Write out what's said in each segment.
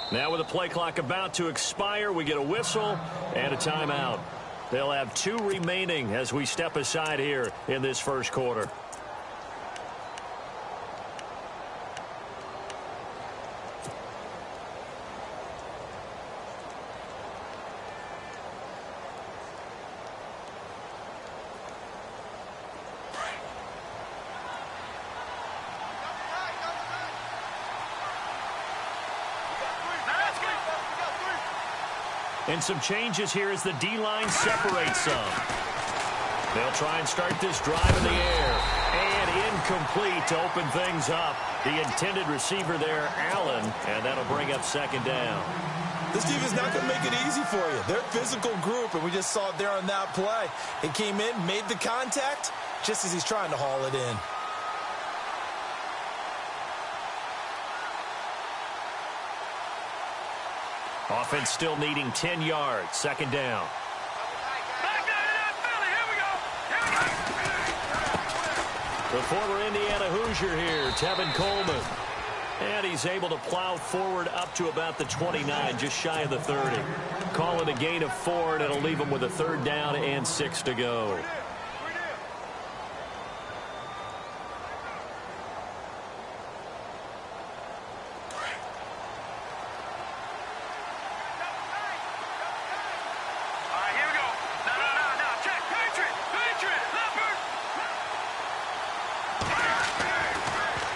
Now with the play clock about to expire, we get a whistle and a timeout. They'll have 2 remaining as we step aside here in this first quarter. And some changes here as the D-line separates some. They'll try and start this drive in the air. And incomplete to open things up. The intended receiver there, Allen, and that'll bring up second down. This team is not going to make it easy for you. They're a physical group, and we just saw it there on that play. It came in, made the contact, just as he's trying to haul it in. Offense still needing 10 yards. Second down. The former Indiana Hoosier here, Tevin Coleman. And he's able to plow forward up to about the 29, just shy of the 30. Call it a gain of 4, and it'll leave him with a 3rd down and 6 to go.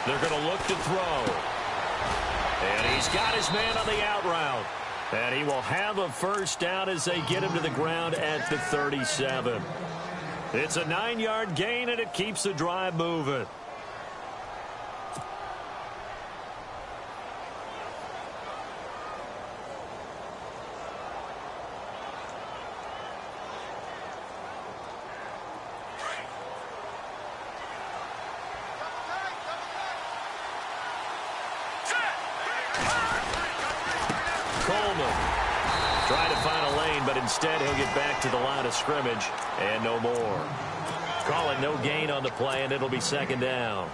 They're going to look to throw. And he's got his man on the out route. And he will have a 1st down as they get him to the ground at the 37. It's a 9-yard gain, and it keeps the drive moving. Trying to find a lane, but instead he'll get back to the line of scrimmage and no more. Call it no gain on the play, and it'll be second down.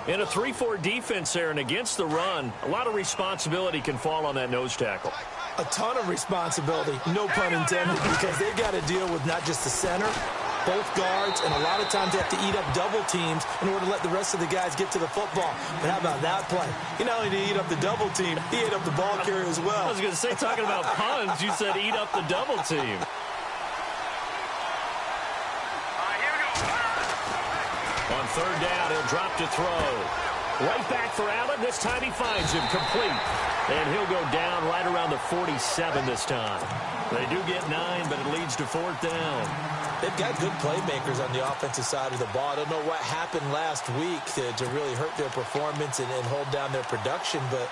In a 3-4 defense there and against the run, a lot of responsibility can fall on that nose tackle. A ton of responsibility, no pun intended, because they've got to deal with not just the center, both guards, and a lot of times they have to eat up double teams in order to let the rest of the guys get to the football. But how about that play? He not only did he eat up the double team, he ate up the ball carrier as well. I was going to say, talking about puns, you said eat up the double team. On 3rd down, he'll drop to throw. Right back for Allen. This time he finds him complete. And he'll go down right around the 47 this time. They do get 9, but it leads to 4th down. They've got good playmakers on the offensive side of the ball. I don't know what happened last week to really hurt their performance and hold down their production, but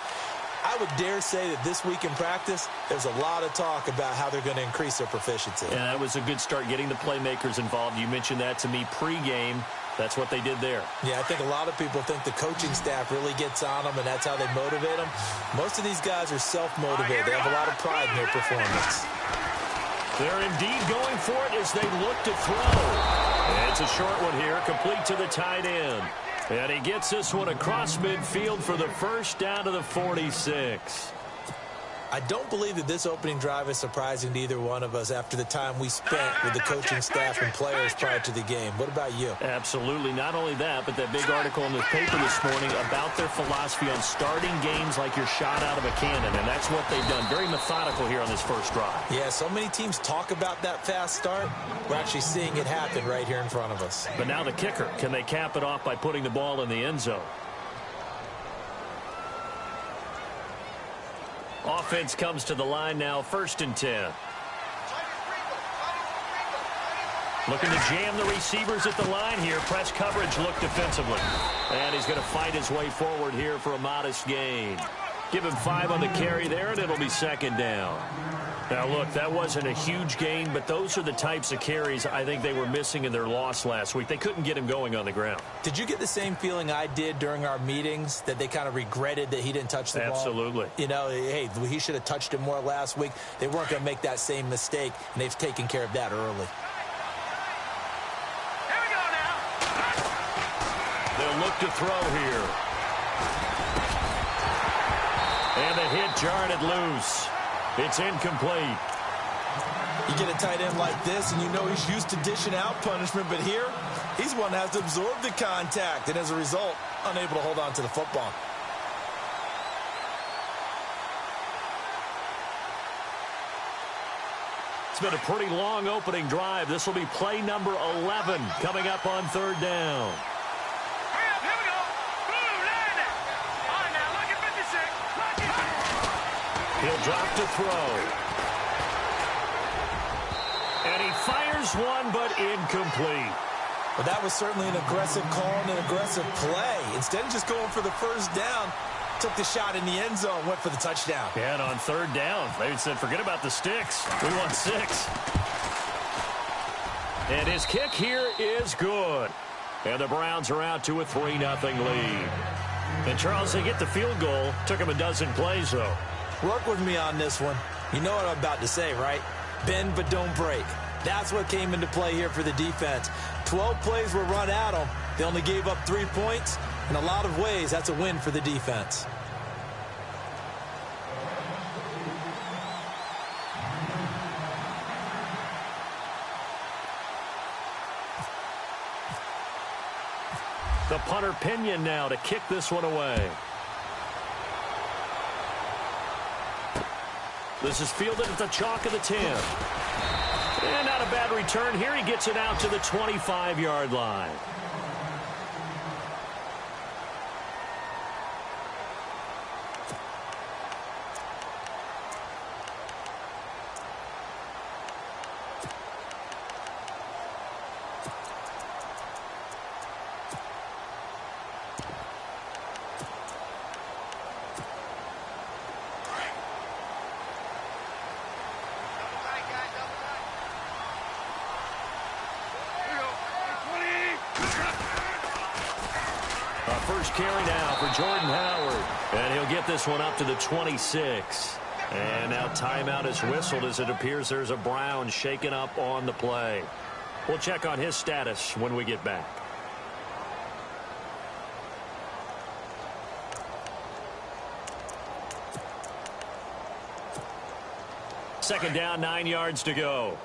I would dare say that this week in practice, there's a lot of talk about how they're going to increase their proficiency. Yeah, that was a good start getting the playmakers involved. You mentioned that to me pregame. That's what they did there. Yeah, I think a lot of people think the coaching staff really gets on them, and that's how they motivate them. Most of these guys are self-motivated. They have a lot of pride in their performance. They're indeed going for it as they look to throw. And it's a short one here, complete to the tight end. And he gets this one across midfield for the 1st down to the 46. I don't believe that this opening drive is surprising to either one of us after the time we spent with the coaching staff and players prior to the game. What about you? Absolutely. Not only that, but that big article in the paper this morning about their philosophy on starting games like you're shot out of a cannon, and that's what they've done. Very methodical here on this first drive. Yeah, so many teams talk about that fast start. We're actually seeing it happen right here in front of us. But now the kicker. Can they cap it off by putting the ball in the end zone? Offense comes to the line now, 1st and 10. Looking to jam the receivers at the line here. Press coverage look defensively. And he's going to fight his way forward here for a modest gain. Give him 5 on the carry there, and it'll be second down. Now, look, that wasn't a huge gain, but those are the types of carries I think they were missing in their loss last week. They couldn't get him going on the ground. Did you get the same feeling I did during our meetings, that they kind of regretted that he didn't touch the ball? Absolutely. You know, hey, he should have touched it more last week. They weren't going to make that same mistake, and they've taken care of that early. Here we go now. They'll look to throw here. And the hit Jarring it loose. It's incomplete. You get a tight end like this, and you know he's used to dishing out punishment, but here, he's one that has to absorb the contact, and as a result, unable to hold on to the football. It's been a pretty long opening drive. This will be play number 11 coming up on third down. Here we go. Boom, land it. All right, now look at 56. Look it. He'll drop to throw. And he fires one, but incomplete. But that was certainly an aggressive call and an aggressive play. Instead of just going for the first down, took the shot in the end zone, went for the touchdown. Yeah, and on third down, they said, forget about the sticks. We want 6. And his kick here is good. And the Browns are out to a 3-0 lead. And, Charles, they get the field goal. Took him a dozen plays, though. Work with me on this one. You know what I'm about to say, right? Bend but don't break. That's what came into play here for the defense. 12 plays were run at them. They only gave up 3 points. In a lot of ways, that's a win for the defense. The punter Pinion now to kick this one away. This is fielded at the chalk of the 10. And not a bad return here. He gets it out to the 25-yard line. First carry now for Jordan Howard. And he'll get this one up to the 26. And now timeout is whistled as it appears there's a Brown shaken up on the play. We'll check on his status when we get back. Second down, 9 yards to go.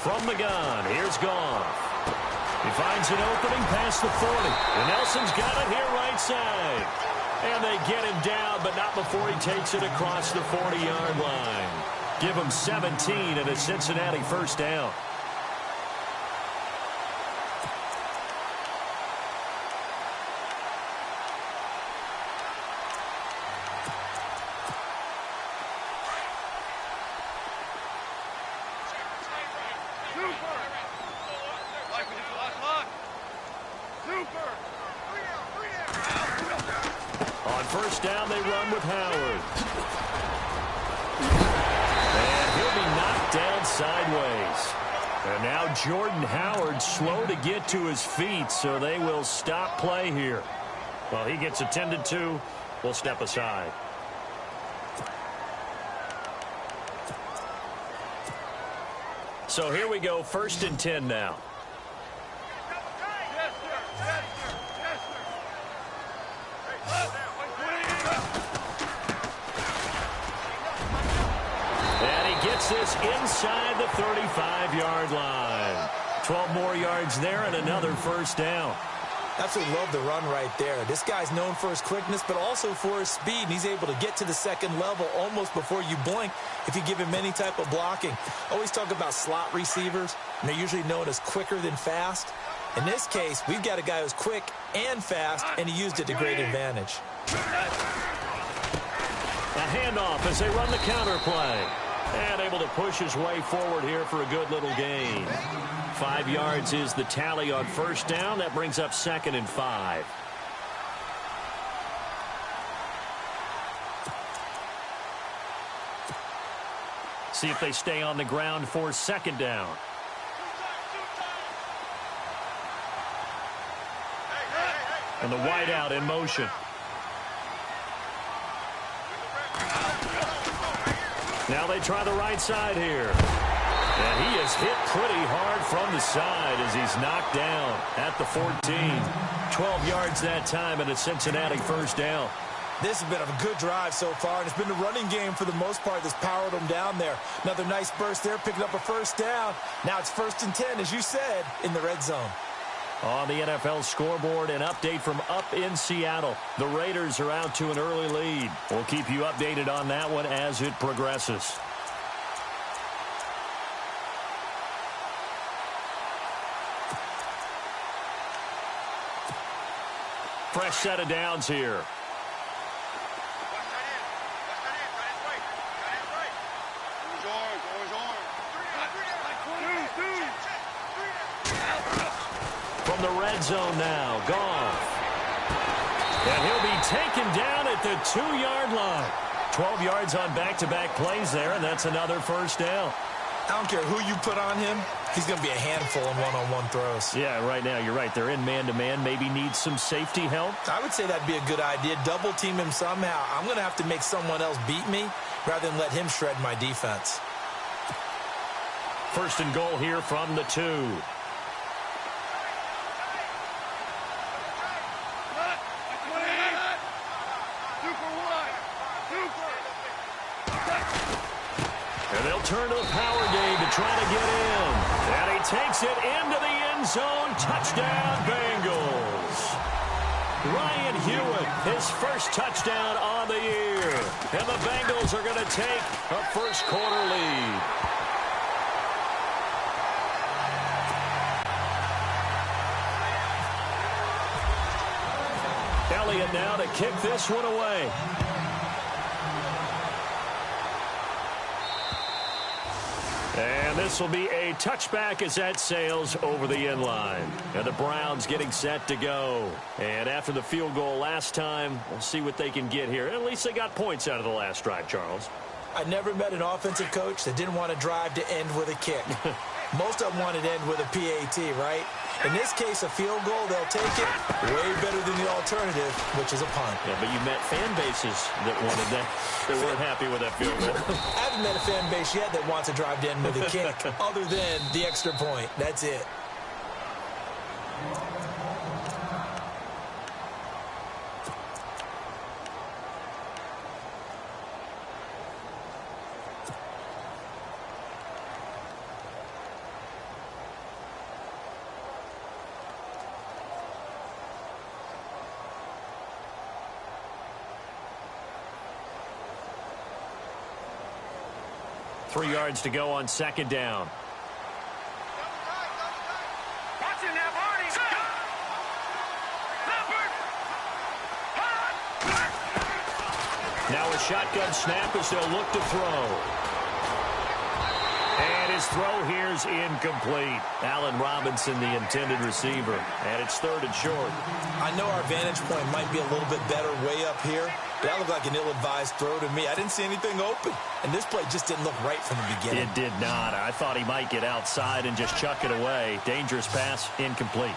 From the gun, here's Goff. He finds an opening past the 40. And Nelson's got it here right side. And they get him down, but not before he takes it across the 40-yard line. Give him 17 and a Cincinnati first down. On first down, they run with Howard. And he'll be knocked down sideways. And now Jordan Howard slow to get to his feet, so they will stop play here. Well, he gets attended to. We'll step aside. So here we go, 1st and 10 now. This inside the 35-yard line. 12 more yards there and another first down. Absolutely love the run right there. This guy's known for his quickness, but also for his speed. And he's able to get to the second level almost before you blink if you give him any type of blocking. Always talk about slot receivers, and they're usually known as quicker than fast. In this case, we've got a guy who's quick and fast, and he used it to great advantage. A handoff as they run the counter play. And able to push his way forward here for a good little gain. 5 yards is the tally on first down. That brings up 2nd and 5. See if they stay on the ground for 2nd down. And the wideout in motion. Now they try the right side here. And he is hit pretty hard from the side as he's knocked down at the 14. 12 yards that time and a Cincinnati first down. This has been a good drive so far, and it's been the running game for the most part that's powered them down there. Another nice burst there, picking up a first down. Now it's 1st and 10, as you said, in the red zone. On the NFL scoreboard, an update from up in Seattle. The Raiders are out to an early lead. We'll keep you updated on that one as it progresses. Fresh set of downs here. From the red zone now, Goff. And he'll be taken down at the 2-yard line. 12 yards on back-to-back plays there, and that's another first down. I don't care who you put on him. He's going to be a handful in one-on-one throws. Yeah, right now, you're right. They're in man-to-man. Maybe needs some safety help. I would say that'd be a good idea. Double team him somehow. I'm going to have to make someone else beat me rather than let him shred my defense. 1st and goal here from the 2. And they'll turn to the power game to try to get in. And he takes it into the end zone. Touchdown, Bengals. Ryan Hewitt, his first touchdown on the year. And the Bengals are going to take a first-quarter lead. Elliott now to kick this one away. And this will be a touchback as that sails over the end line. And the Browns getting set to go. And after the field goal last time, we'll see what they can get here. At least they got points out of the last drive, Charles. I never met an offensive coach that didn't want to drive to end with a kick. Most of them wanted to end with a PAT, right? In this case, a field goal, they'll take it way better than the alternative, which is a punt. Yeah, but you met fan bases that wanted that. They weren't happy with that field goal. I haven't met a fan base yet that wants to drive to end with a kick, other than the extra point. That's it. Three yards to go on 2nd down. Watch it now, Barney. Now a shotgun snap as they'll look to throw. And his throw here's incomplete. Allen Robinson, the intended receiver. And it's 3rd and short. I know our vantage point might be a little bit better way up here, but that looked like an ill-advised throw to me. I didn't see anything open, and this play just didn't look right from the beginning. It did not. I thought he might get outside and just chuck it away. Dangerous pass, incomplete.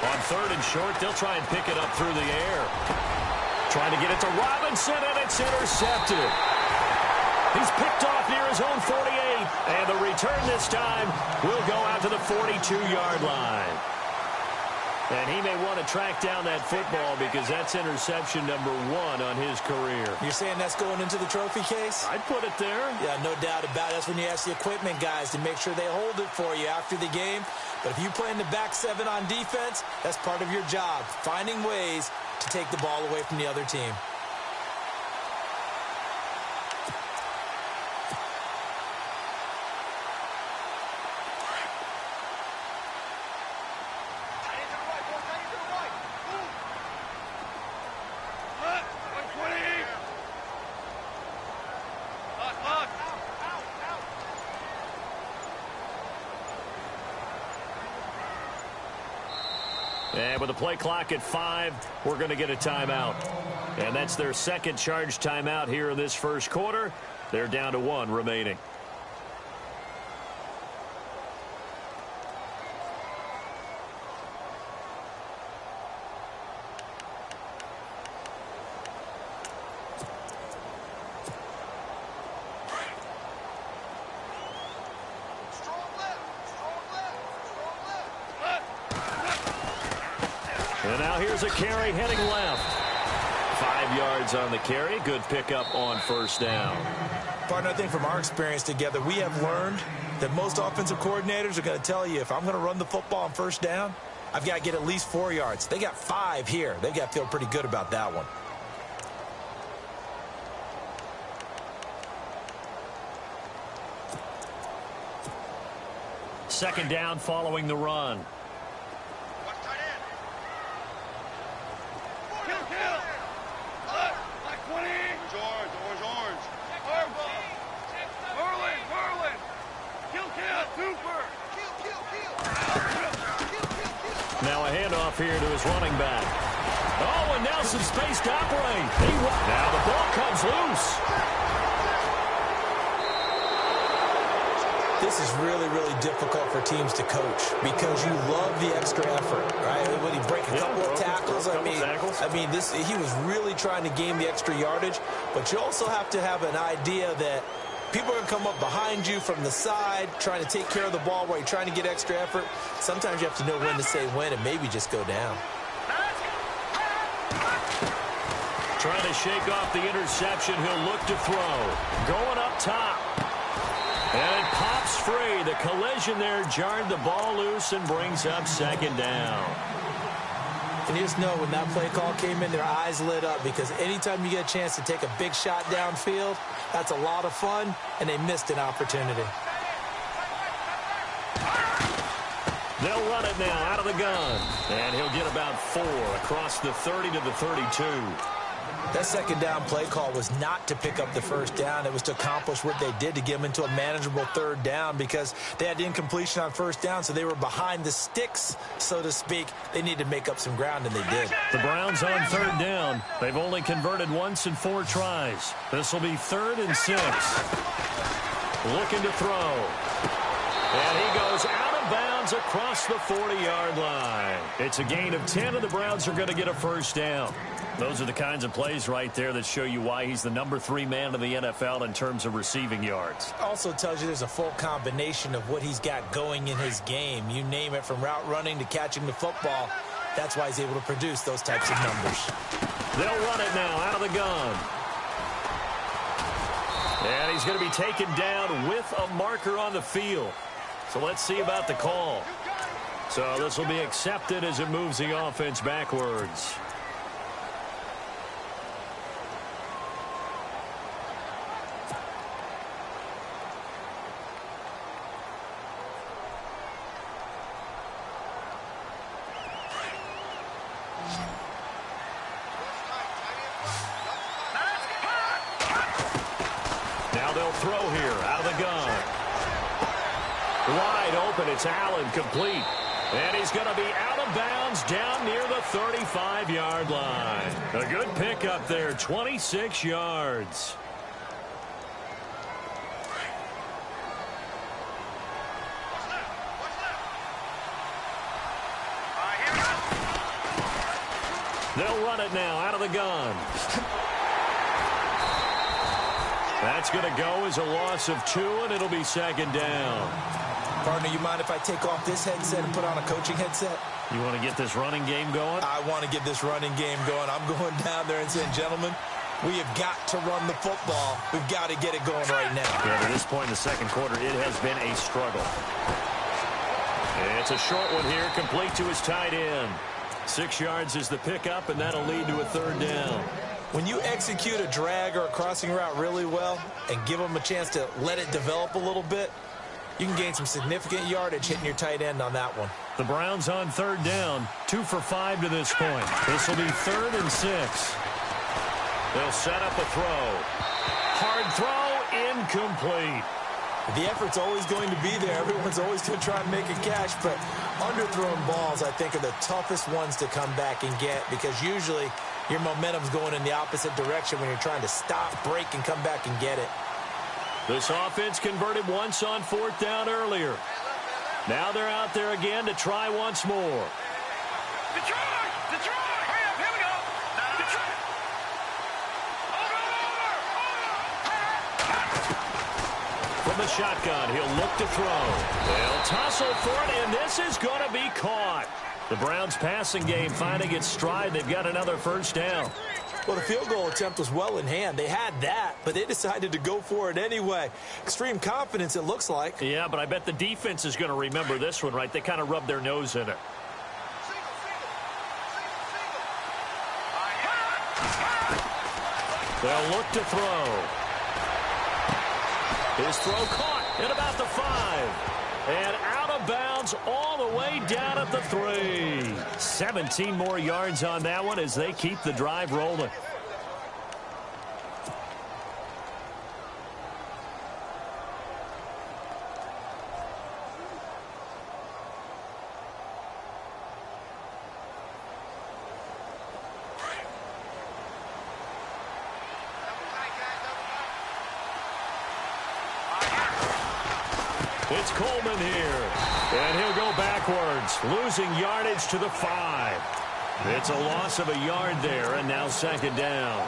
On 3rd and short, they'll try and pick it up through the air. Trying to get it to Robinson, and it's intercepted. He's picked off near his own 48, and the return this time will go out to the 42-yard line. And he may want to track down that football because that's interception number 1 on his career. You're saying that's going into the trophy case? I'd put it there. Yeah, no doubt about it. That's when you ask the equipment guys to make sure they hold it for you after the game. But if you play in the back 7 on defense, that's part of your job, finding ways to take the ball away from the other team. And with the play clock at 5, we're going to get a timeout. And that's their second charge timeout here in this first quarter. They're down to 1 remaining. And now here's a carry heading left. 5 yards on the carry. Good pickup on first down. Partner, I think from our experience together, we have learned that most offensive coordinators are going to tell you, if I'm going to run the football on first down, I've got to get at least 4 yards. They got 5 here. They've got to feel pretty good about that one. Second down following the run. Now a handoff here to his running back. Oh, and now some space to operate. Now the ball comes loose. This is really, really difficult for teams to coach because you love the extra effort, right? When you break a couple of tackles, I mean, he was really trying to gain the extra yardage, but you also have to have an idea that people are going to come up behind you from the side, trying to take care of the ball while you're trying to get extra effort. Sometimes you have to know when to say when and maybe just go down. Trying to shake off the interception. He'll look to throw. Going up top. And it pops free. The collision there jarred the ball loose and brings up second down. And you just know when that play call came in, their eyes lit up because anytime you get a chance to take a big shot downfield, that's a lot of fun, and they missed an opportunity. They'll run it now out of the gun. And he'll get about 4 across the 30 to the 32. That second down play call was not to pick up the first down. It was to accomplish what they did to get them into a manageable third down because they had incompletion on first down, so they were behind the sticks, so to speak. They needed to make up some ground, and they did. The Browns on third down. They've only converted once in 4 tries. This will be 3rd and 6. Looking to throw. And he goes out of bounds across the 40-yard line. It's a gain of 10, and the Browns are going to get a first down. Those are the kinds of plays right there that show you why he's the number 3 man in the NFL in terms of receiving yards. Also tells you there's a full combination of what he's got going in his game. You name it, from route running to catching the football. That's why he's able to produce those types of numbers. They'll run it now out of the gun. And he's going to be taken down with a marker on the field. So let's see about the call. So this will be accepted as it moves the offense backwards. Now they'll throw here out of the gun. Wide open, it's Allen, complete. And he's going to be out of bounds down near the 35-yard line. A good pickup there, 26 yards. They'll run it now out of the gun. That's going to go as a loss of 2, and it'll be second down. Partner, you mind if I take off this headset and put on a coaching headset? You want to get this running game going? I want to get this running game going. I'm going down there and saying, gentlemen, we have got to run the football. We've got to get it going right now. Yeah, at this point in the second quarter, it has been a struggle. It's a short one here, complete to his tight end. 6 yards is the pickup, and that'll lead to a third down. When you execute a drag or a crossing route really well and give them a chance to let it develop a little bit, you can gain some significant yardage hitting your tight end on that one. The Browns on third down, 2 for 5 to this point. This will be 3rd and 6. They'll set up a throw. Hard throw, incomplete. The effort's always going to be there. Everyone's always going to try and make a catch, but underthrown balls, I think, are the toughest ones to come back and get because usually your momentum's going in the opposite direction when you're trying to stop, break, and come back and get it. This offense converted once on 4th down earlier. Now they're out there again to try once more. Detroit! Detroit! Hurry up, here we go! Detroit! From the shotgun, he'll look to throw. They'll tussle for it, and this is going to be caught. The Browns' passing game finding its stride. They've got another first down. Well, the field goal attempt was well in hand. They had that, but they decided to go for it anyway. Extreme confidence, it looks like. Yeah, but I bet the defense is going to remember this one, right? They kind of rubbed their nose in it. They'll look to throw. His throw caught at about the 5. And out of bounds all the way down at the 3. 17 more yards on that one as they keep the drive rolling. It's Coleman here, and he'll go backwards, losing yardage to the 5. It's a loss of a yard there, and now second down.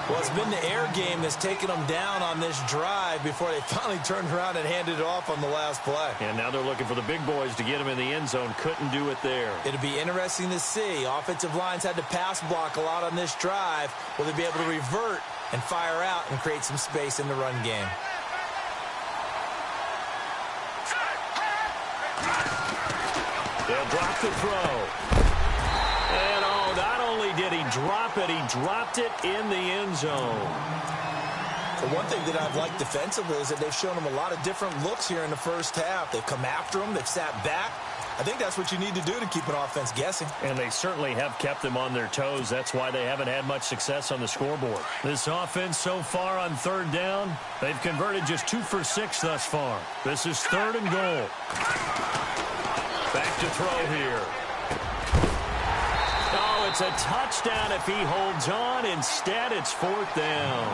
Well, it's been the air game that's taken them down on this drive before they finally turned around and handed it off on the last play. And now they're looking for the big boys to get him in the end zone. Couldn't do it there. It'll be interesting to see. Offensive lines had to pass block a lot on this drive. Will they be able to revert and fire out and create some space in the run game? They'll drop the throw. And, oh, not only did he drop it, he dropped it in the end zone. The one thing that I've liked defensively is that they've shown him a lot of different looks here in the first half. They've come after him. They've sat back. I think that's what you need to do to keep an offense guessing. And they certainly have kept them on their toes. That's why they haven't had much success on the scoreboard. This offense so far on third down, they've converted just 2 for 6 thus far. This is 3rd and goal. Back to throw here. Oh, it's a touchdown if he holds on. Instead, it's 4th down.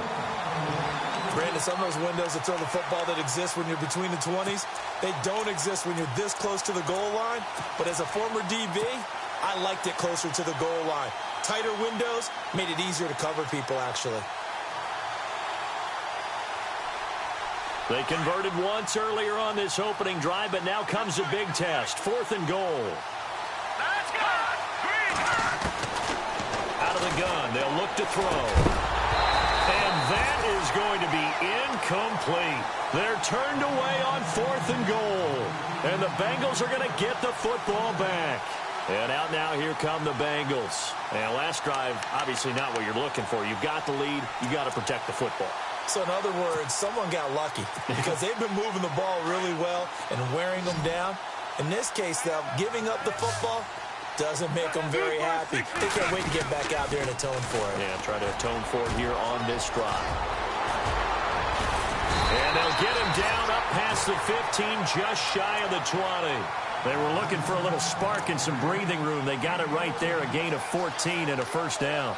Brandon, some of those windows that throw the football that exist when you're between the 20s, they don't exist when you're this close to the goal line. But as a former DB, I liked it closer to the goal line. Tighter windows made it easier to cover people, actually. They converted once earlier on this opening drive, but now comes a big test. 4th and goal. Let's go! Out of the gun, they'll look to throw. And that is going to be incomplete. They're turned away on 4th and goal. And the Bengals are going to get the football back. And out now, here come the Bengals. And last drive, obviously not what you're looking for. You've got the lead. You've got to protect the football. So in other words, someone got lucky because they've been moving the ball really well and wearing them down. In this case, though, giving up the football doesn't make them very happy. They can't wait to get back out there and atone for it. Yeah, try to atone for it here on this drive. And they'll get him down up past the 15, just shy of the 20. They were looking for a little spark and some breathing room. They got it right there, a gain of 14 and a first down.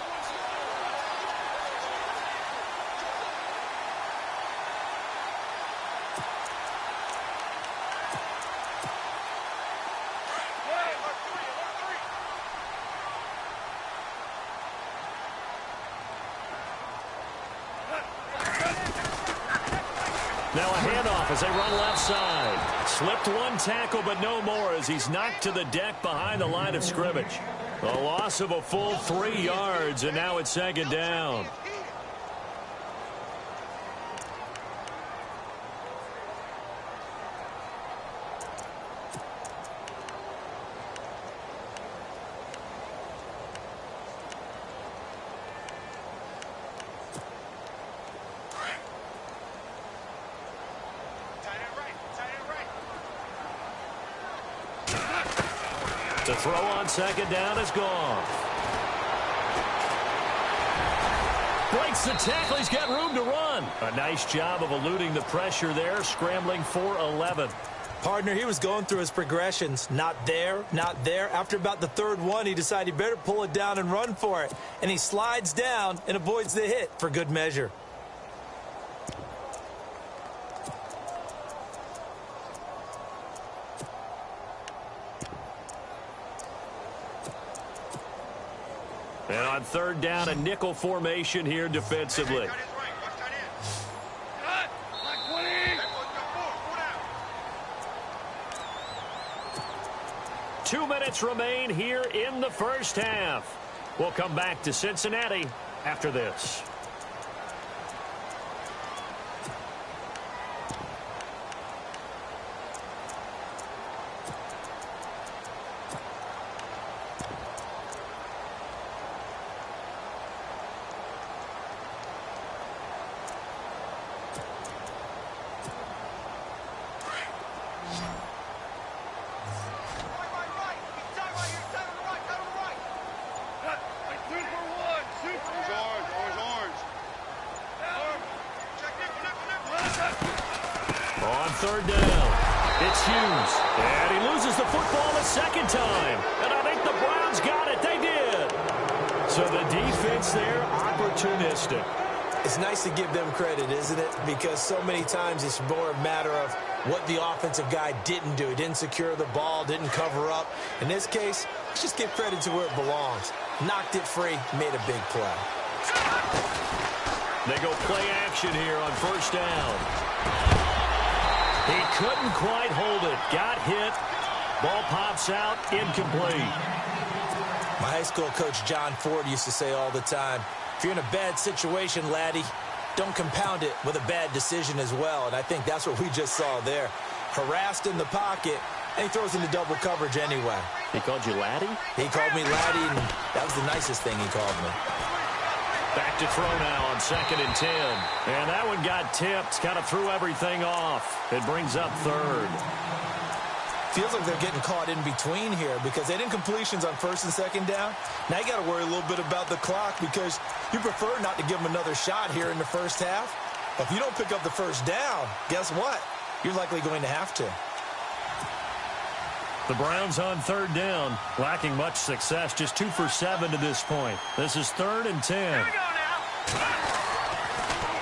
Now a handoff as they run left side. Slipped one tackle, but no more as he's knocked to the deck behind the line of scrimmage. A loss of a full 3 yards, and now it's 2nd down. The throw on 2nd down is gone. Breaks the tackle. He's got room to run. A nice job of eluding the pressure there, scrambling for 11. Partner, he was going through his progressions. Not there, not there. After about the 3rd one, he decided he better pull it down and run for it. And he slides down and avoids the hit for good measure. And on 3rd down, a nickel formation here defensively. 2 minutes remain here in the first half. We'll come back to Cincinnati after this. Third down. It's Hughes. And he loses the football a second time. And I think the Browns got it. They did. So the defense there, opportunistic. It's nice to give them credit, isn't it? Because so many times it's more a matter of what the offensive guy didn't do. He didn't secure the ball, didn't cover up. In this case, let's just give credit to where it belongs. Knocked it free, made a big play. They go play action here on first down. He couldn't quite hold it. Got hit. Ball pops out. Incomplete. My high school coach, John Ford, used to say all the time, if you're in a bad situation, laddie, don't compound it with a bad decision as well. And I think that's what we just saw there. Harassed in the pocket, and he throws into double coverage anyway. He called you laddie? He called me laddie, and that was the nicest thing he called me. Back to throw now on 2nd and 10. And that one got tipped. Kind of threw everything off. It brings up third. Feels like they're getting caught in between here because they didn't completions on 1st and 2nd down. Now you got to worry a little bit about the clock because you prefer not to give them another shot here in the first half. But if you don't pick up the first down, guess what? You're likely going to have to. The Browns on 3rd down, lacking much success, just 2 for 7 to this point. This is 3rd and 10. Here we go now.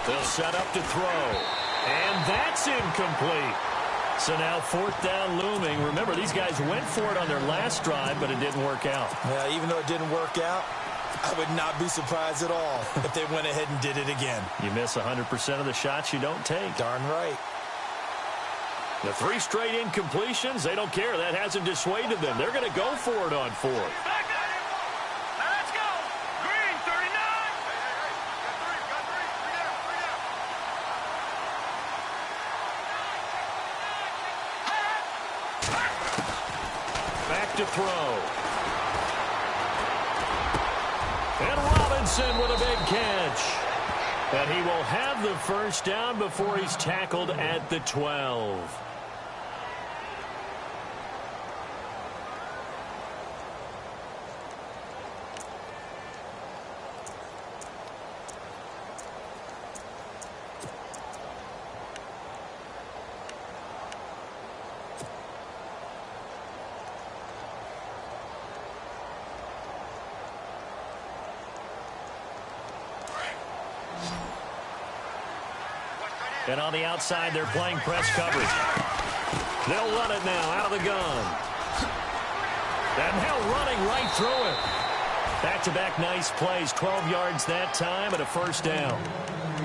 They'll set up to throw, and that's incomplete. So now 4th down looming. Remember, these guys went for it on their last drive, but it didn't work out. Yeah, even though it didn't work out, I would not be surprised at all if they went ahead and did it again. You miss 100% of the shots you don't take. Darn right. The 3 straight incompletions, they don't care. That hasn't dissuaded them. They're going to go for it on 4th. Back up. Now let's go. Green, 39. Got three down. Back to throw. And Robinson with a big catch. And he will have the first down before he's tackled at the 12. And on the outside, they're playing press coverage. They'll run it now out of the gun. And now running right through it. Back-to-back nice plays, 12 yards that time and a first down.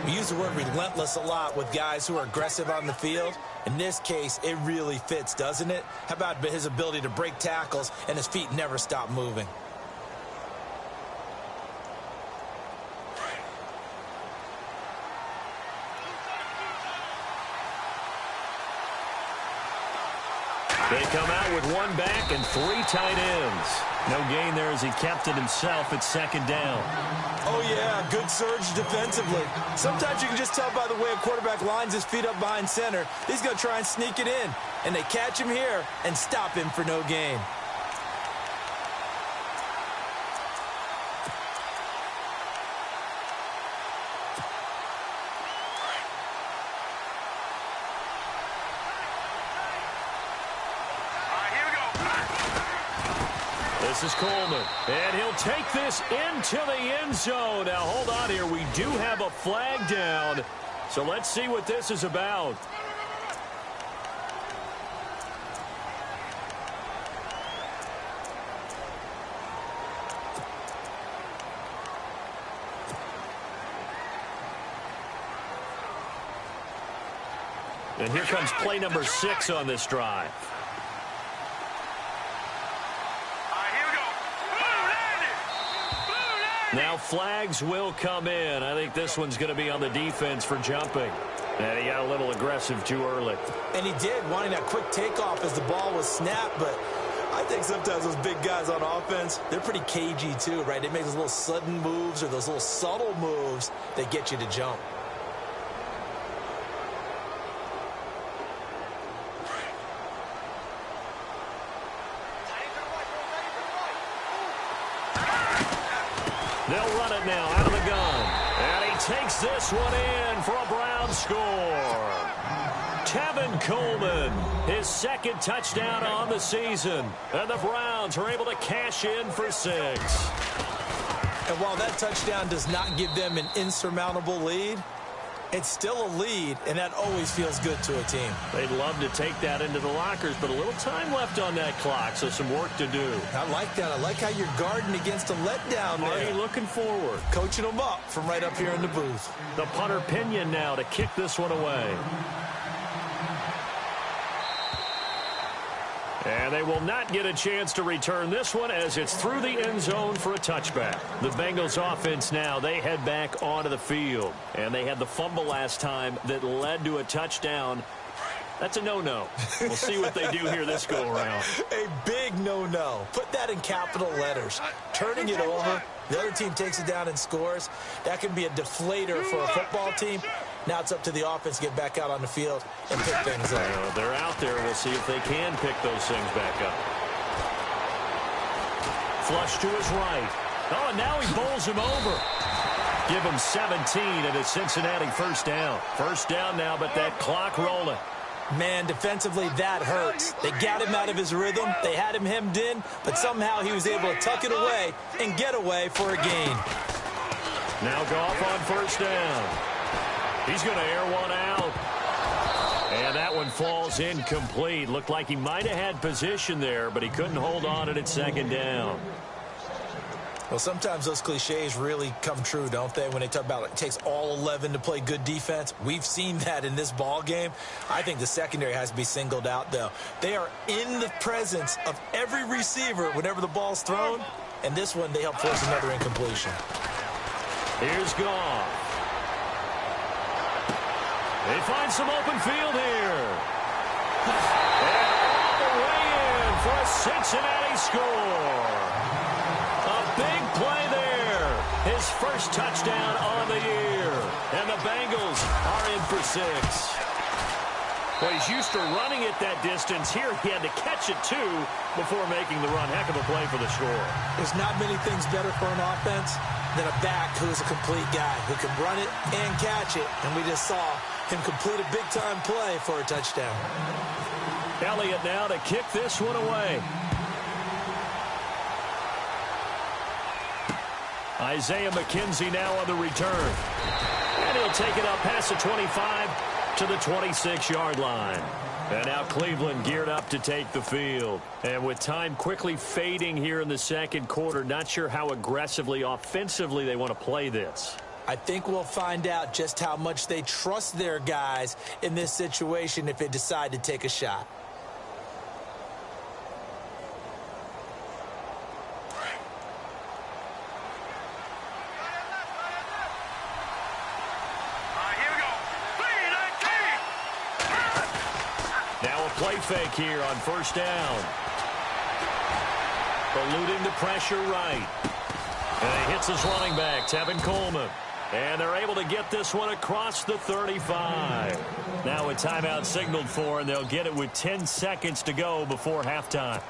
We use the word relentless a lot with guys who are aggressive on the field. In this case, it really fits, doesn't it? How about his ability to break tackles and his feet never stop moving? They come out with 1 back and 3 tight ends. No gain there as he kept it himself at 2nd down. Oh, yeah, good surge defensively. Sometimes you can just tell by the way a quarterback lines his feet up behind center. He's going to try and sneak it in. And they catch him here and stop him for no gain. This is Coleman, and he'll take this into the end zone. Now, hold on here. We do have a flag down, so let's see what this is about. And here comes play number 6 on this drive. Now flags will come in. I think this one's going to be on the defense for jumping. And he got a little aggressive too early. And he did, wanting that quick takeoff as the ball was snapped. But I think sometimes those big guys on offense, they're pretty cagey too, right? They make those little sudden moves or those little subtle moves that get you to jump. They'll run it now out of the gun. And he takes this one in for a Brown score. Tevin Coleman, his second touchdown on the season. And the Browns are able to cash in for 6. And while that touchdown does not give them an insurmountable lead, it's still a lead, and that always feels good to a team. They'd love to take that into the lockers, but a little time left on that clock, so some work to do. I like that. I like how you're guarding against a letdown there. Already looking forward. Coaching them up from right up here in the booth. The punter Pinion now to kick this one away. And they will not get a chance to return this one as it's through the end zone for a touchback. The Bengals offense now, they head back onto the field. And they had the fumble last time that led to a touchdown. That's a no-no. We'll see what they do here this go-around. A big no-no. Put that in capital letters. Turning it over, the other team takes it down and scores. That can be a deflator for a football team. Now it's up to the offense to get back out on the field and pick things up. Well, they're out there. We'll see if they can pick those things back up. Flush to his right. Oh, and now he bowls him over. Give him 17 and a Cincinnati first down. First down now, but that clock rolling. Man, defensively, that hurts. They got him out of his rhythm. They had him hemmed in, but somehow he was able to tuck it away and get away for a gain. Now Goff on first down. He's going to air one out. And that one falls incomplete. Looked like he might have had position there, but he couldn't hold on at second down. Well, sometimes those cliches really come true, don't they? When they talk about it takes all 11 to play good defense. We've seen that in this ball game. I think the secondary has to be singled out, though. They are in the presence of every receiver whenever the ball's thrown. And this one, they help force another incompletion. Here's Goff. They find some open field here. And all the way in for a Cincinnati score. A big play there. His first touchdown on the year. And the Bengals are in for 6. Well, he's used to running it that distance. Here he had to catch it, too, before making the run. Heck of a play for the score. There's not many things better for an offense than a back who is a complete guy who can run it and catch it. And we just saw him complete a big-time play for a touchdown. Elliott now to kick this one away. Isaiah McKenzie now on the return. And he'll take it up past the 25 to the 26-yard line. And now Cleveland geared up to take the field. And with time quickly fading here in the second quarter, not sure how aggressively, offensively they want to play this. I think we'll find out just how much they trust their guys in this situation if they decide to take a shot. Now a play fake here on first down. Eluding the pressure right. And he hits his running back, Tevin Coleman. And they're able to get this one across the 35. Now a timeout signaled for, and they'll get it with 10 seconds to go before halftime.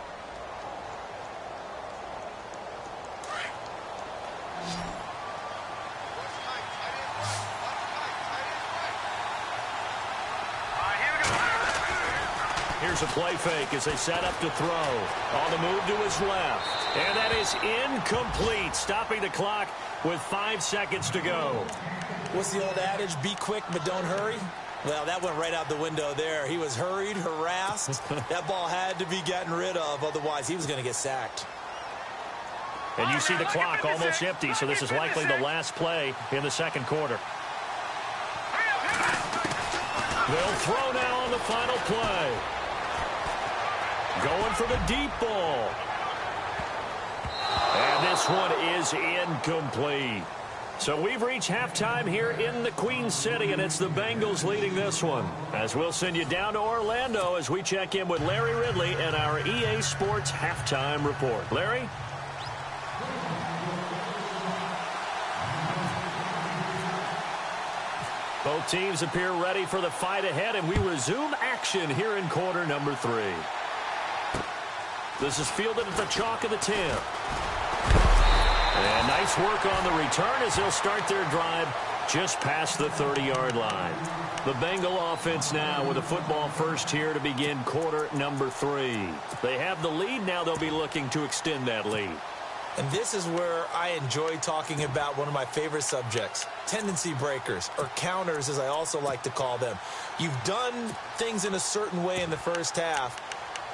Here's a play fake as they set up to throw. On the move to his left. And that is incomplete, stopping the clock with 5 seconds to go. What's the old adage? Be quick, but don't hurry. Well, that went right out the window there. He was hurried, harassed. That ball had to be gotten rid of, otherwise he was going to get sacked. And you see the clock almost empty, so this is likely the last play in the second quarter. They'll throw now on the final play. Going for the deep ball. And this one is incomplete. So we've reached halftime here in the Queen City, and it's the Bengals leading this one. As we'll send you down to Orlando as we check in with Larry Ridley and our EA Sports Halftime Report. Larry? Both teams appear ready for the fight ahead, and we resume action here in quarter number 3. This is fielded at the chalk of the 10. And nice work on the return as they'll start their drive just past the 30-yard line. The Bengal offense now with a football first here to begin quarter number 3. They have the lead. Now they'll be looking to extend that lead. And this is where I enjoy talking about one of my favorite subjects, tendency breakers, or counters as I also like to call them. You've done things in a certain way in the first half,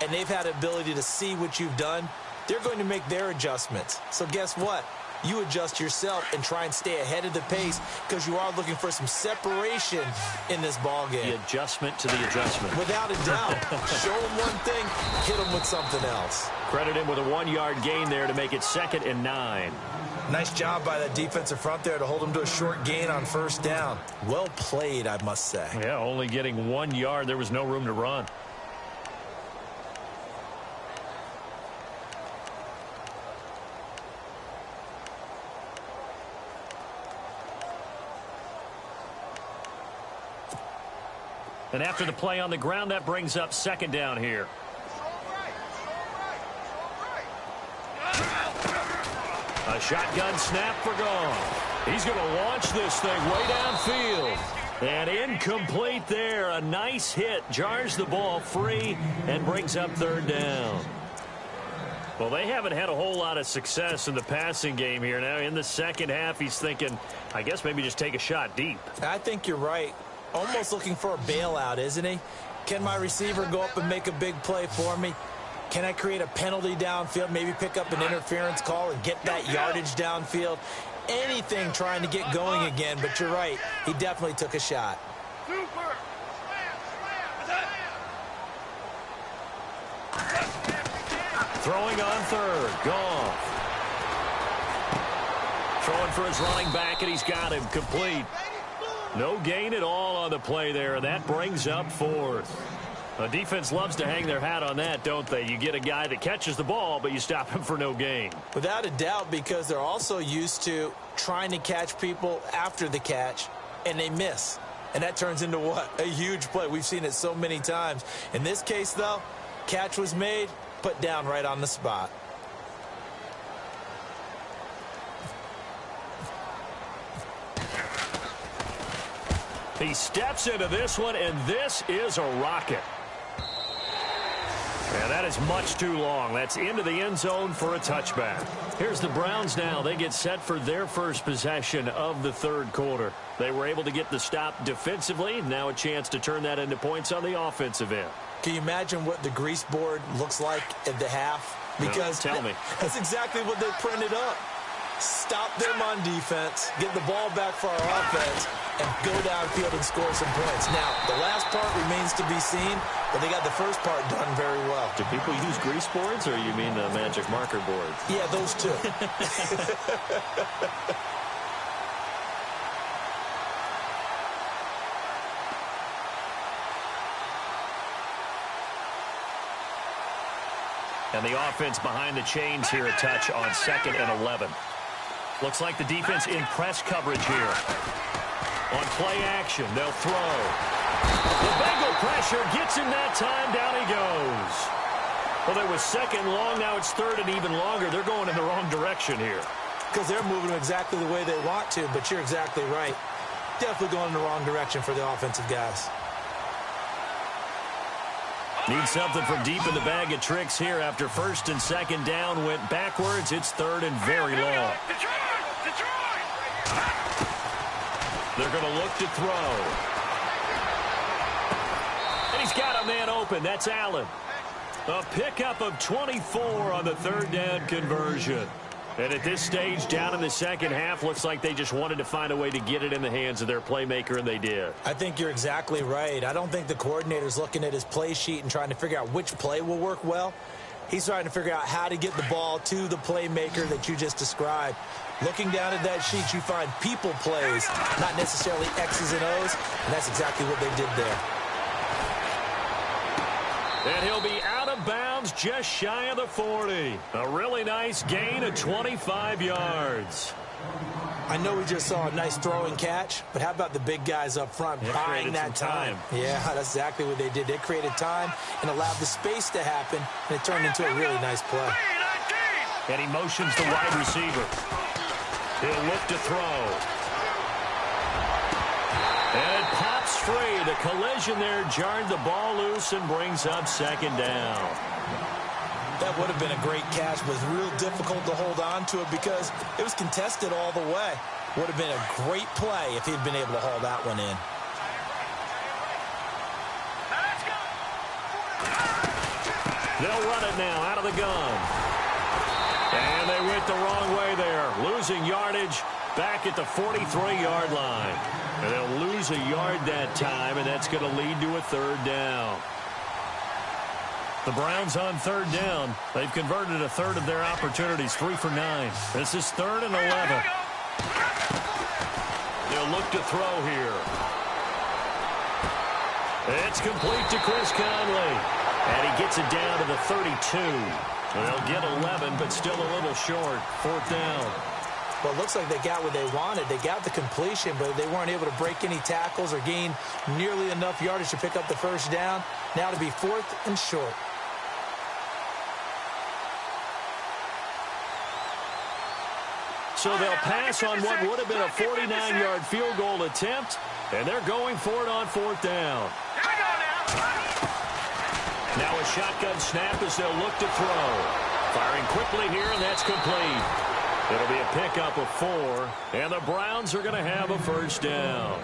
and they've had the ability to see what you've done. They're going to make their adjustments. So guess what? You adjust yourself and try and stay ahead of the pace because you are looking for some separation in this ball game. The adjustment to the adjustment. Without a doubt. Show them one thing, hit them with something else. Credit him with a 1-yard gain there to make it 2nd and 9. Nice job by that defensive front there to hold them to a short gain on first down. Well played, I must say. Yeah, only getting 1 yard. There was no room to run. And after the play on the ground, that brings up 2nd down here. A shotgun snap for Goff. He's going to launch this thing way downfield. And incomplete there. A nice hit. Jars the ball free and brings up 3rd down. Well, they haven't had a whole lot of success in the passing game here. Now, in the second half, he's thinking, I guess maybe just take a shot deep. I think you're right. Almost looking for a bailout, isn't he? Can my receiver go up and make a big play for me? Can I create a penalty downfield, maybe pick up an interference call and get that yardage downfield? Anything trying to get going again, but you're right. He definitely took a shot. Throwing on 3rd. Goff. Throwing for his running back, and he's got him complete. No gain at all on the play there, and that brings up 4th. The defense loves to hang their hat on that, don't they? You get a guy that catches the ball, but you stop him for no gain. Without a doubt, because they're also used to trying to catch people after the catch, and they miss. And that turns into what? A huge play. We've seen it so many times. In this case, though, catch was made, put down right on the spot. He steps into this one, and this is a rocket. And that is much too long. That's into the end zone for a touchback. Here's the Browns now. They get set for their first possession of the 3rd quarter. They were able to get the stop defensively. Now a chance to turn that into points on the offensive end. Can you imagine what the grease board looks like at the half? Because no, tell me. That's exactly what they printed up. Stop them on defense, get the ball back for our offense, and go downfield and score some points. Now, the last part remains to be seen, but they got the first part done very well. Do people use grease boards, or you mean the magic marker boards? Yeah, those two. And the offense behind the chains here a touch on 2nd and 11. Looks like the defense in press coverage here. On play action, they'll throw. The Bengal pressure gets him that time. Down he goes. Well, there was 2nd long. Now it's 3rd and even longer. They're going in the wrong direction here. Because they're moving exactly the way they want to, but you're exactly right. Definitely going in the wrong direction for the offensive guys. Need something from deep in the bag of tricks here after 1st and 2nd down went backwards. It's 3rd and very long. They're going to look to throw. And he's got a man open. That's Allen. A pickup of 24 on the 3rd down conversion. And at this stage, down in the second half, looks like they just wanted to find a way to get it in the hands of their playmaker, and they did. I think you're exactly right. I don't think the coordinator's looking at his play sheet and trying to figure out which play will work well. He's trying to figure out how to get the ball to the playmaker that you just described. Looking down at that sheet, you find people plays, not necessarily X's and O's, and that's exactly what they did there. And he'll be out of bounds just shy of the 40. A really nice gain of 25 yards. I know we just saw a nice throw and catch, but how about the big guys up front buying that time? Yeah, that's exactly what they did. They created time and allowed the space to happen, and it turned into a really nice play. And he motions the wide receiver. He'll look to throw. And it pops free. The collision there jarred the ball loose and brings up second down. That would have been a great catch, but it was real difficult to hold on to it because it was contested all the way. Would have been a great play if he'd been able to haul that one in. They'll run it now out of the gun. And they went the wrong way there, losing yardage back at the 43-yard line. And they'll lose a yard that time, and that's going to lead to a third down. The Browns on third down. They've converted a third of their opportunities, 3 for 9. This is 3rd and 11. They'll look to throw here. It's complete to Chris Conley. And he gets it down to the 32. They'll get 11, but still a little short. 4th down. Well, it looks like they got what they wanted. They got the completion, but they weren't able to break any tackles or gain nearly enough yardage to pick up the first down. Now to be 4th and short. So they'll pass on what would have been a 49-yard field goal attempt, and they're going for it on 4th down. Now a shotgun snap as they'll look to throw. Firing quickly here, and that's complete. It'll be a pickup of 4, and the Browns are going to have a first down.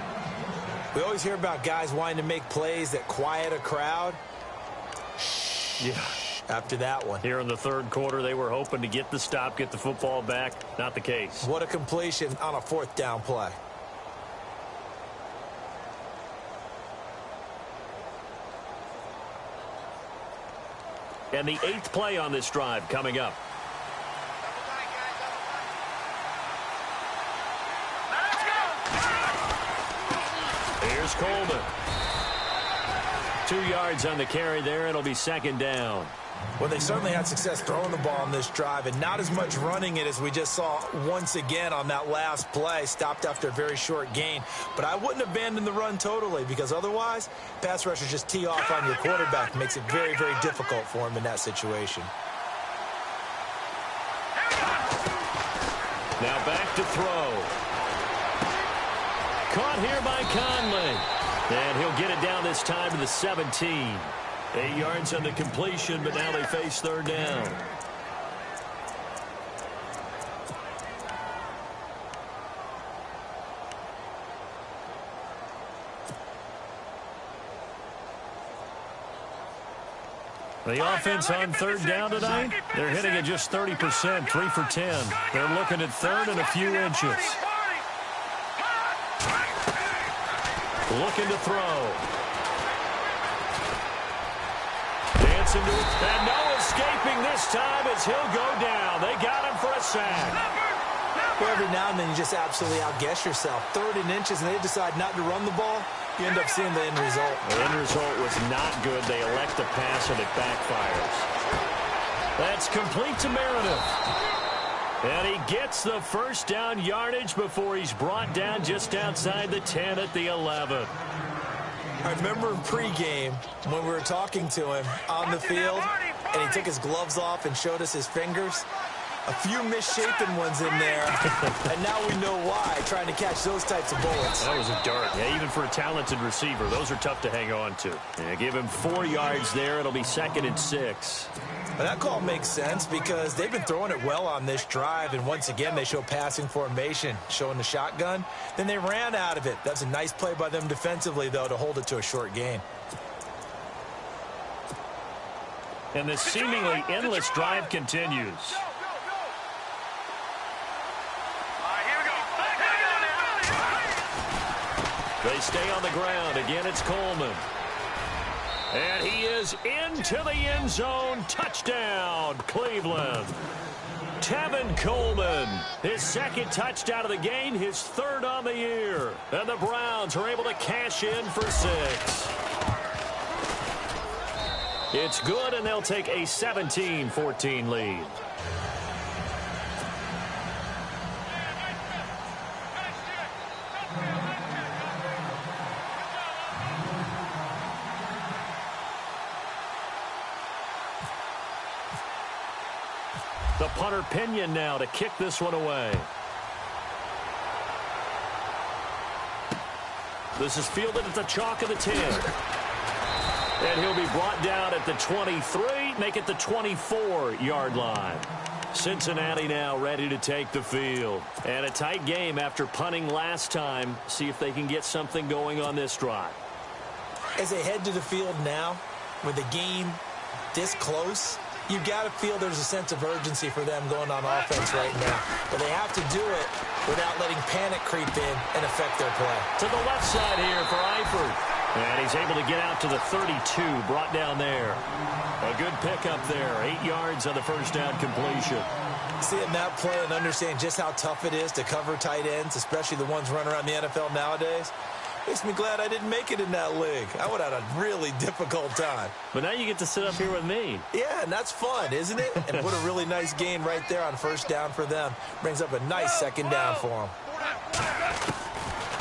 We always hear about guys wanting to make plays that quiet a crowd. Yeah. After that one. Here in the third quarter, they were hoping to get the stop, get the football back. Not the case. What a completion on a 4th down play. And the 8th play on this drive coming up. Here's Coleman. 2 yards on the carry there. It'll be 2nd down. Well, they certainly had success throwing the ball on this drive and not as much running it as we just saw once again on that last play. Stopped after a very short gain. But I wouldn't abandon the run totally because otherwise, pass rushers just tee off on your quarterback. Makes it very, very difficult for him in that situation. Now back to throw. Caught here by Conley. And he'll get it down this time to the 17. 8 yards on the completion, but now they face 3rd down. The offense on 3rd down tonight, they're hitting at just 30%, 3 for 10. They're looking at 3rd and a few inches. Looking to throw. Dancing to it. And no escaping this time as he'll go down. They got him for a sack. Well, every now and then you just absolutely outguess yourself. 3rd and inches, and they decide not to run the ball. You end up seeing the end result. The end result was not good. They elect to pass, and it backfires. That's complete to Meredith. And he gets the first down yardage before he's brought down just outside the 10 at the 11. I remember in pregame when we were talking to him on the field, and he took his gloves off and showed us his fingers. A few misshapen ones in there, and now we know why, trying to catch those types of bullets. That was a dart. Yeah, even for a talented receiver, those are tough to hang on to. Yeah, give him 4 yards there. It'll be 2nd and 6. Well, that call makes sense because they've been throwing it well on this drive, and once again, they show passing formation, showing the shotgun. Then they ran out of it. That's a nice play by them defensively, though, to hold it to a short gain. And this seemingly endless drive continues. They stay on the ground. Again, it's Coleman. And he is into the end zone. Touchdown, Cleveland. Tevin Coleman, his second touchdown of the game, his third on the year. And the Browns are able to cash in for 6. It's good, and they'll take a 17-14 lead. The punter Pinion now to kick this one away. This is fielded at the chalk of the 10. And he'll be brought down at the 23, make it the 24-yard line. Cincinnati now ready to take the field. And a tight game after punting last time. See if they can get something going on this drive. As they head to the field now, with the game this close, you got to feel there's a sense of urgency for them going on offense right now. But they have to do it without letting panic creep in and affect their play. To the left side here for Eifert. And he's able to get out to the 32, brought down there. A good pickup there, 8 yards on the first down completion. Seeing that play and understand just how tough it is to cover tight ends, especially the ones running around the NFL nowadays, makes me glad I didn't make it in that league. I would have had a really difficult time. But now you get to sit up here with me. Yeah, and that's fun, isn't it? And what a really nice gain right there on first down for them. Brings up a nice second down for them.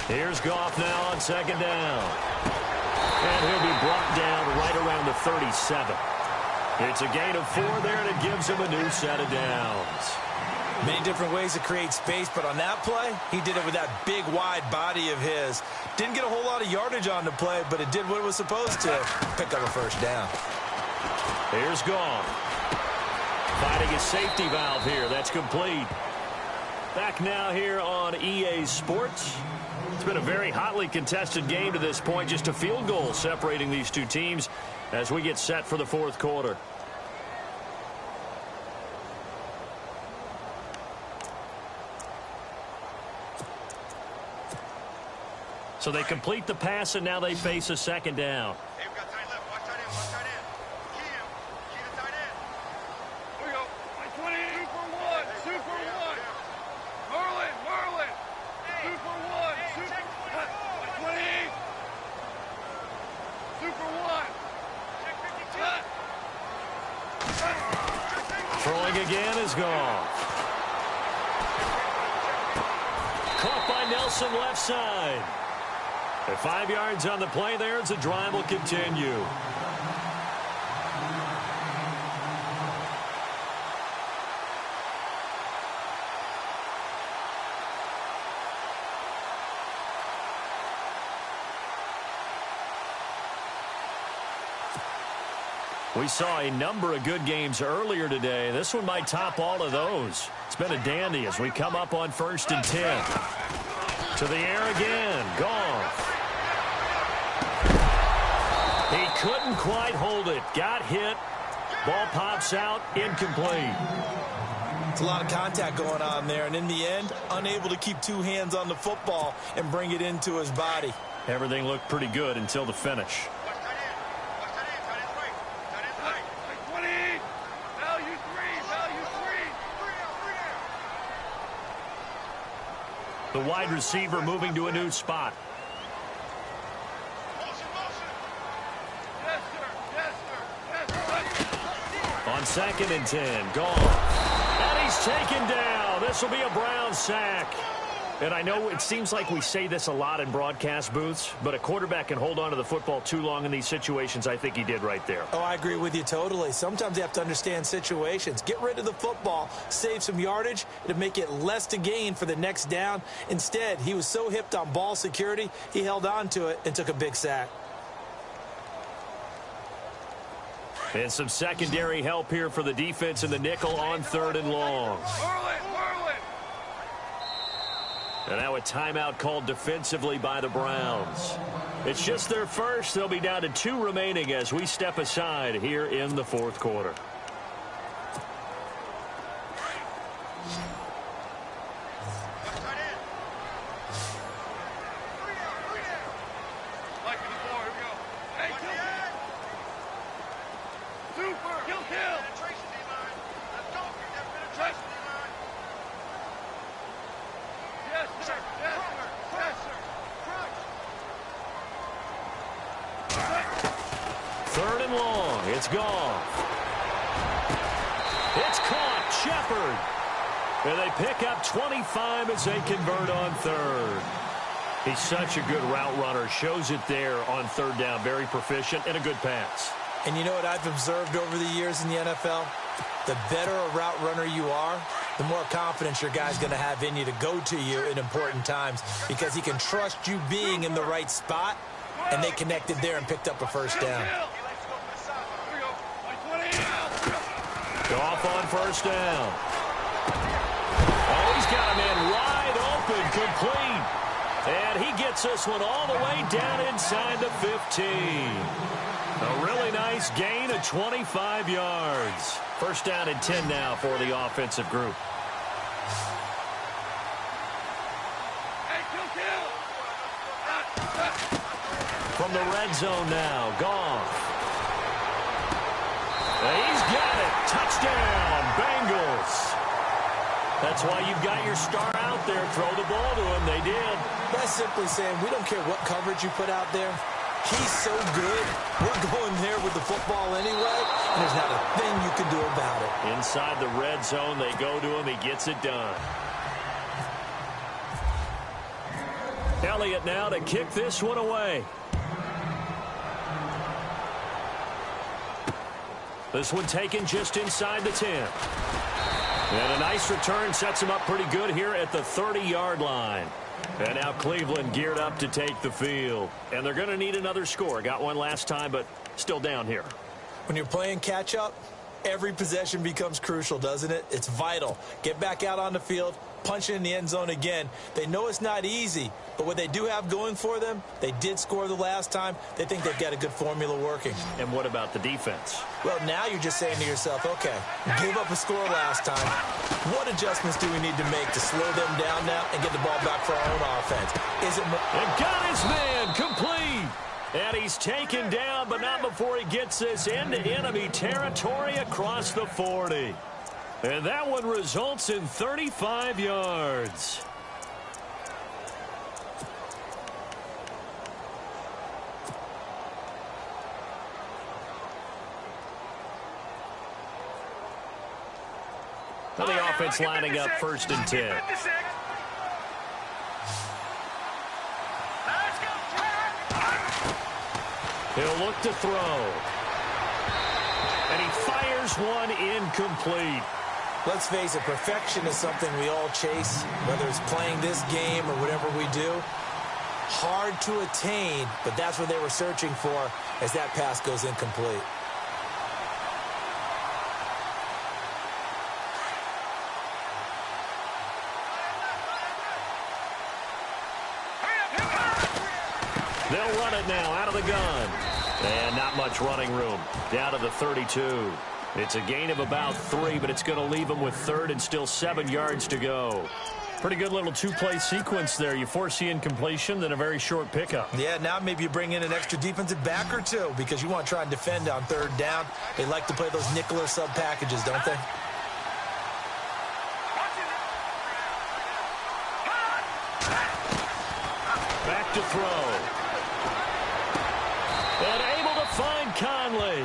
Here's Goff now on second down. And he'll be brought down right around the 37. It's a gain of 4 there, and it gives him a new set of downs. Many different ways to create space, but on that play, he did it with that big, wide body of his. Didn't get a whole lot of yardage on the play, but it did what it was supposed to. Pick up a first down. Here's Goff. Finding his safety valve here. That's complete. Back now here on EA Sports. It's been a very hotly contested game to this point. Just a field goal separating these two teams as we get set for the fourth quarter. So they complete the pass, and now they face a second down. Hey, we've got tight left. Watch tight end. Watch tight end. Key him. Key the tight end. Here we go. 20. 2 for 1. 2 for 1. Merlin. Merlin. 2 for 1. 2 for 1. 20. 2 for 1. Check 52. Throwing again is gone. Caught by Nelson left side. At 5 yards on the play there as the drive will continue. We saw a number of good games earlier today. This one might top all of those. It's been a dandy as we come up on 1st and 10. To the air again. Gone. He couldn't quite hold it. Got hit. Ball pops out. Incomplete. It's a lot of contact going on there, and in the end, unable to keep 2 hands on the football and bring it into his body. Everything looked pretty good until the finish. Watch tight end. Watch tight end. Tight end's right. Tight end's right. 20. Value 3. Value 3. The wide receiver moving to a new spot. On 2nd and 10, gone. And he's taken down. This will be a Browns sack. And I know it seems like we say this a lot in broadcast booths, but a quarterback can hold on to the football too long in these situations. I think he did right there. Oh, I agree with you totally. Sometimes you have to understand situations. Get rid of the football, save some yardage, to make it less to gain for the next down. Instead, he was so hipped on ball security, he held on to it and took a big sack. And some secondary help here for the defense in the nickel on 3rd and long. And now a timeout called defensively by the Browns. It's just their first. They'll be down to 2 remaining as we step aside here in the fourth quarter. Yes, sir. Yes, sir. Yes, sir. Third and long. It's gone. It's caught. Shepard. And they pick up 25 as they convert on third. He's such a good route runner. Shows it there on third down. Very proficient and a good pass. And you know what I've observed over the years in the NFL? The better a route runner you are, the more confidence your guy's going to have in you to go to you in important times because he can trust you being in the right spot, and they connected there and picked up a first down. Off on first down. Oh, he's got a man wide open, complete. And he gets this one all the way down inside the 15. A really nice gain of 25 yards. First down and 10 now for the offensive group. From the red zone now, Goff. He's got it. Touchdown, Bengals. That's why you've got your star out there. Throw the ball to him. They did. That's simply saying we don't care what coverage you put out there. He's so good. We're going there with the football anyway, and there's not a thing you can do about it. Inside the red zone, they go to him. He gets it done. Elliott now to kick this one away. This one taken just inside the 10. And a nice return sets him up pretty good here at the 30-yard line. And now Cleveland geared up to take the field. And they're going to need another score. Got one last time, but still down here. When you're playing catch-up, every possession becomes crucial, doesn't it? It's vital. Get back out on the field, punch it in the end zone again. They know it's not easy, but what they do have going for them, they did score the last time. They think they've got a good formula working. And what about the defense? Well, now you're just saying to yourself, okay, gave up a score last time. What adjustments do we need to make to slow them down now and get the ball back for our own offense? Is it more? And got his man complete. And he's taken down, but not before he gets this into enemy territory across the 40. And that one results in 35 yards. Well, the offense lining up first and 10. He'll look to throw. And he fires one incomplete. Let's face it, perfection is something we all chase, whether it's playing this game or whatever we do. Hard to attain, but that's what they were searching for as that pass goes incomplete. They'll run it now out of the gun. And not much running room. Down to the 32. It's a gain of about 3, but it's going to leave them with third and still 7 yards to go. Pretty good little two-play sequence there. You force the incompletion, then a very short pickup. Yeah, now maybe you bring in an extra defensive back or two because you want to try and defend on third down. They like to play those nickel or sub packages, don't they? Back to throw. And able to find Conley.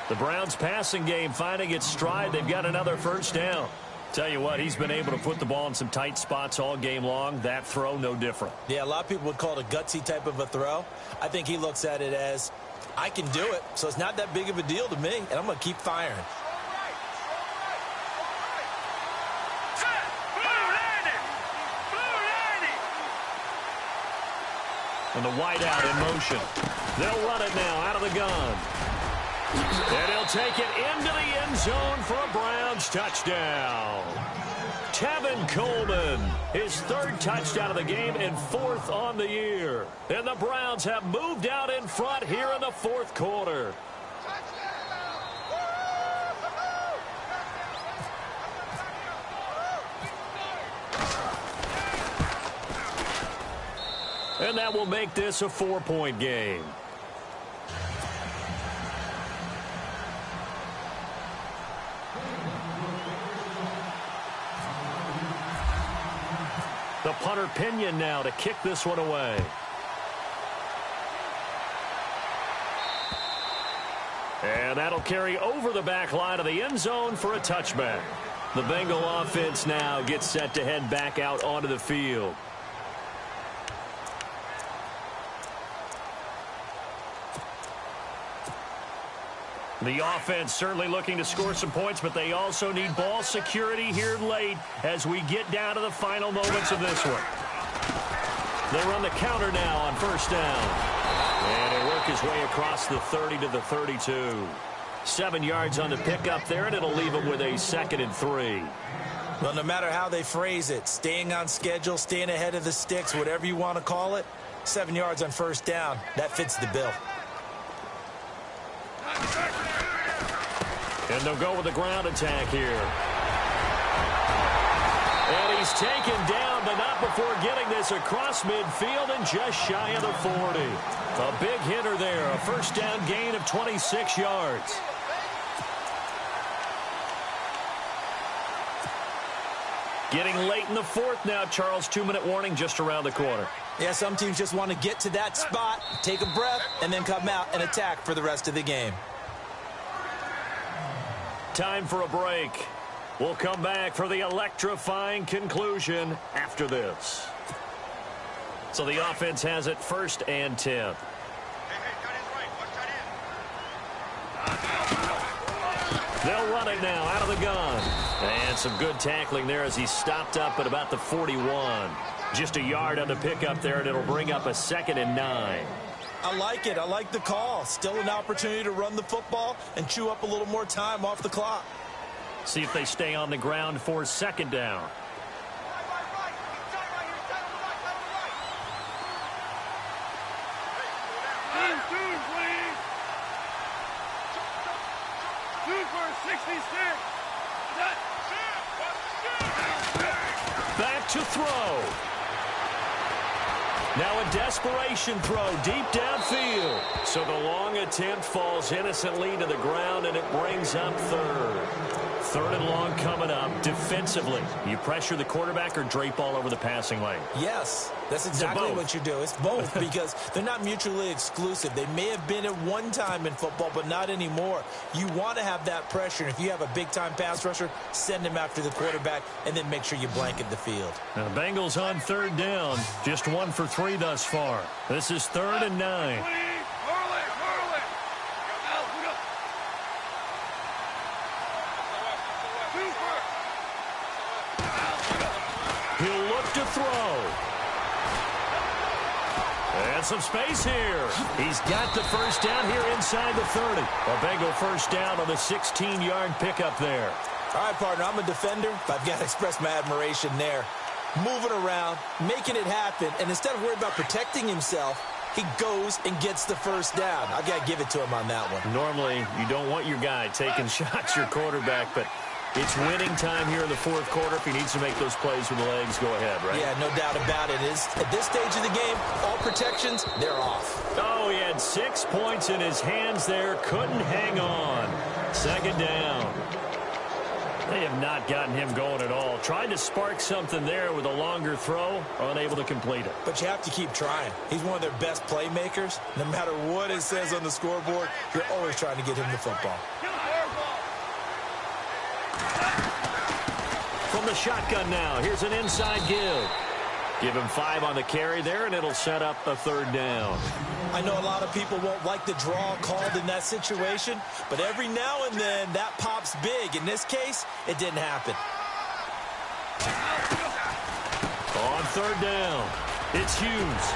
The Browns passing game finding its stride. They've got another first down. Tell you what, he's been able to put the ball in some tight spots all game long. That throw, no different. Yeah, a lot of people would call it a gutsy type of a throw. I think he looks at it as, I can do it, so it's not that big of a deal to me, and I'm going to keep firing. And the wideout in motion. They'll run it now out of the gun. And he'll take it into the end zone for a Browns touchdown. Tevin Coleman, his third touchdown of the game and fourth on the year. And the Browns have moved out in front here in the fourth quarter. And that will make this a 4-point game. The punter Pinion now to kick this one away. And that'll carry over the back line of the end zone for a touchback. The Bengal offense now gets set to head back out onto the field. The offense certainly looking to score some points, but they also need ball security here late as we get down to the final moments of this one. They run the counter now on first down. And he'll work his way across the 30 to the 32. 7 yards on the pickup there, and it'll leave him with a 2nd and 3. Well, no matter how they phrase it, staying on schedule, staying ahead of the sticks, whatever you want to call it, 7 yards on first down, that fits the bill. And they'll go with the ground attack here. And he's taken down, but not before getting this across midfield and just shy of the 40. A big hitter there, a first down gain of 26 yards. Getting late in the 4th now, Charles. 2-minute warning just around the corner. Yeah, some teams just want to get to that spot, take a breath, and then come out and attack for the rest of the game. Time for a break. We'll come back for the electrifying conclusion after this. So the offense has it 1st and 10. They'll run it now out of the gun. And some good tackling there as he stopped up at about the 41. Just a yard on the pickup there, and it'll bring up a 2nd and 9. I like it. I like the call. Still an opportunity to run the football and chew up a little more time off the clock. See if they stay on the ground for 2nd down. Back to throw. Now a desperation throw deep downfield. So the long attempt falls innocently to the ground, and it brings up 3rd. 3rd and long coming up. Defensively, you pressure the quarterback or drape all over the passing lane? Yes, that's exactly what you do. It's both because they're not mutually exclusive. They may have been at one time in football, but not anymore. You want to have that pressure. And if you have a big-time pass rusher, send him after the quarterback and then make sure you blanket the field. Now the Bengals on 3rd down. Just 1 for 3 thus far. This is 3rd and 9. He'll look to throw. And some space here. He's got the first down here inside the 30. A Bengal first down on the 16-yard pickup there. All right, partner, I'm a defender, but I've got to express my admiration there. Moving around, making it happen, and instead of worrying about protecting himself, he goes and gets the first down. I've got to give it to him on that one. Normally, you don't want your guy taking shots, your quarterback, but it's winning time here in the 4th quarter. If he needs to make those plays with the legs, go ahead, right? Yeah, no doubt about it. At this stage of the game, all protections, they're off. Oh, he had 6 points in his hands there. Couldn't hang on. 2nd down. They have not gotten him going at all. Tried to spark something there with a longer throw, unable to complete it. But you have to keep trying. He's one of their best playmakers. No matter what it says on the scoreboard, you're always trying to get him the football. From the shotgun now, here's an inside give. Give him 5 on the carry there, and it'll set up a 3rd down. I know a lot of people won't like the draw called in that situation, but every now and then that pops big. In this case, it didn't happen. On 3rd down, it's Hughes.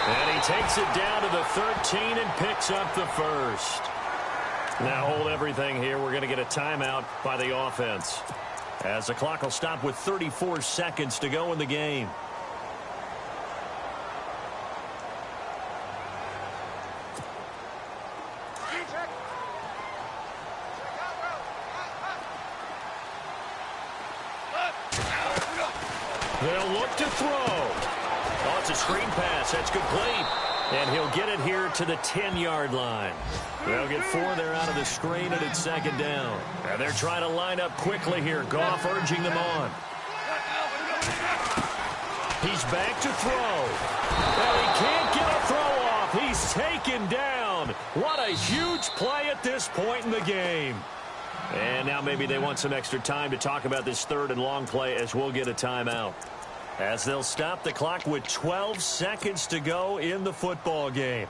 And he takes it down to the 13 and picks up the first. Now hold everything here. We're going to get a timeout by the offense, as the clock will stop with 34 seconds to go in the game. They'll look to throw. Oh, it's a screen pass. That's complete. And he'll get it here to the 10-yard line. They'll get 4 there out of the screen, and it's 2nd down. And they're trying to line up quickly here. Goff urging them on. He's back to throw. And he can't get a throw off. He's taken down. What a huge play at this point in the game. And now maybe they want some extra time to talk about this third and long play as we'll get a timeout. As they'll stop the clock with 12 seconds to go in the football game.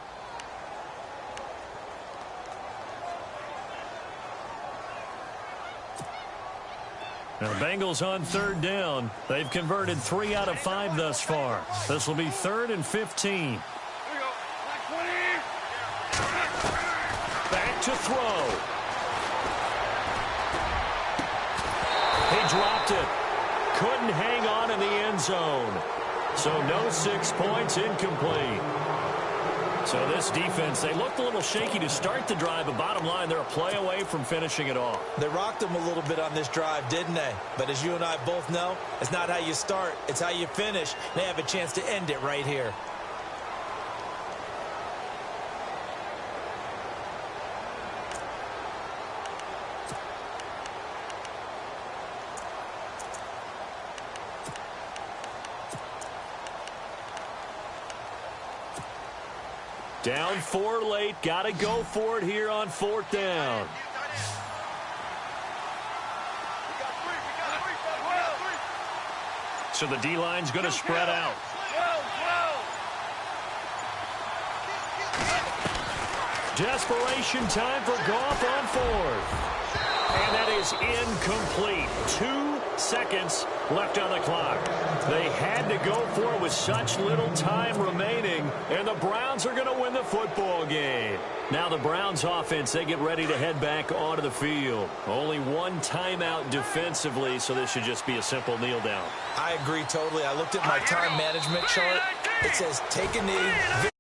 Now, the Bengals on third down. They've converted 3 out of 5 thus far. This will be 3rd and 15. Back to throw. He dropped it. Couldn't hang on in the end zone. So no 6 points, incomplete. So this defense, they looked a little shaky to start the drive, but bottom line, they're a play away from finishing it off. They rocked them a little bit on this drive, didn't they? But as you and I both know, it's not how you start, it's how you finish. They have a chance to end it right here. Down 4 late. Got to go for it here on 4th down. So the D-line's going to spread out. Desperation time for Goff on 4th. And that is incomplete. 2 seconds left on the clock. They had to go for it with such little time remaining, and the Browns are going to win the football game. Now the Browns offense, they get ready to head back onto the field. Only 1 timeout defensively, so this should just be a simple kneel down. I agree totally. I looked at my time management chart. It says take a knee.